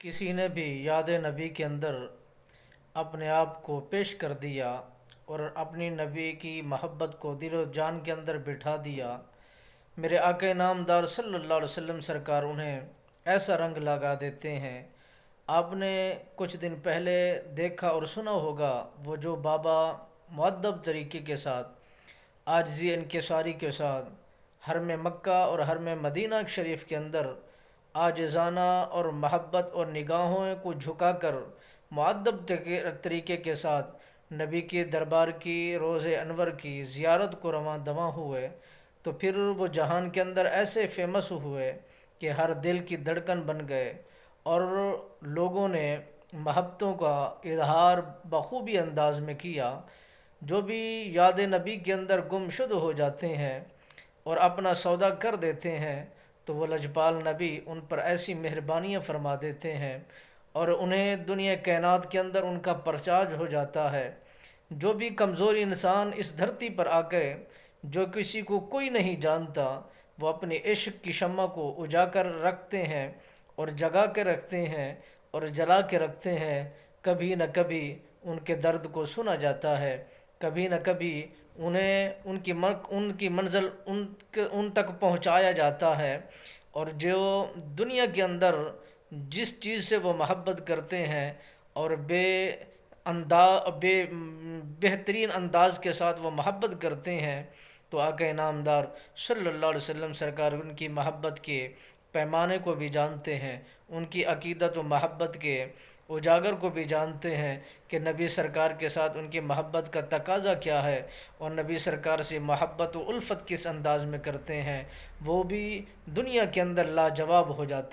کسی نے بھی یاد نبی کے اندر اپنے آپ کو پیش کر دیا اور اپنی نبی کی محبت کو دل و جان کے اندر بٹھا دیا، میرے آقا نامدار صلی اللہ علیہ وسلم سرکار انہیں ایسا رنگ لگا دیتے ہیں۔ آپ نے کچھ دن پہلے دیکھا اور سنا ہوگا، وہ جو بابا مؤدب طریقے کے ساتھ، عاجزی انکساری کے ساتھ حرم مکہ اور حرم مدینہ شریف کے اندر عاجزانہ اور محبت اور نگاہوں کو جھکا کر مؤدب طریقے کے ساتھ نبی کے دربار کی روض انور کی زیارت کو رواں دواں ہوئے، تو پھر وہ جہان کے اندر ایسے فیمس ہوئے کہ ہر دل کی دھڑکن بن گئے، اور لوگوں نے محبتوں کا اظہار بخوبی انداز میں کیا۔ جو بھی یاد نبی کے اندر گم شد ہو جاتے ہیں اور اپنا سودا کر دیتے ہیں، تو وہ لجپال نبی ان پر ایسی مہربانیاں فرما دیتے ہیں اور انہیں دنیا کائنات کے اندر ان کا پرچاج ہو جاتا ہے۔ جو بھی کمزور انسان اس دھرتی پر آ کے، جو کسی کو کوئی نہیں جانتا، وہ اپنے عشق کی شمع کو اجا کر رکھتے ہیں اور جگا کے رکھتے ہیں اور جلا کے رکھتے ہیں۔ کبھی نہ کبھی ان کے درد کو سنا جاتا ہے، کبھی نہ کبھی انہیں ان کی منزل ان تک پہنچایا جاتا ہے، اور جو دنیا کے اندر جس چیز سے وہ محبت کرتے ہیں اور بہترین انداز کے ساتھ وہ محبت کرتے ہیں، تو آقا نامدار صلی اللہ علیہ وسلم سرکار ان کی محبت کے پیمانے کو بھی جانتے ہیں، ان کی عقیدت و محبت کے اجاگر کو بھی جانتے ہیں کہ نبی سرکار کے ساتھ ان کی محبت کا تقاضا کیا ہے، اور نبی سرکار سے محبت و الفت کس انداز میں کرتے ہیں، وہ بھی دنیا کے اندر لاجواب ہو جاتے ہیں۔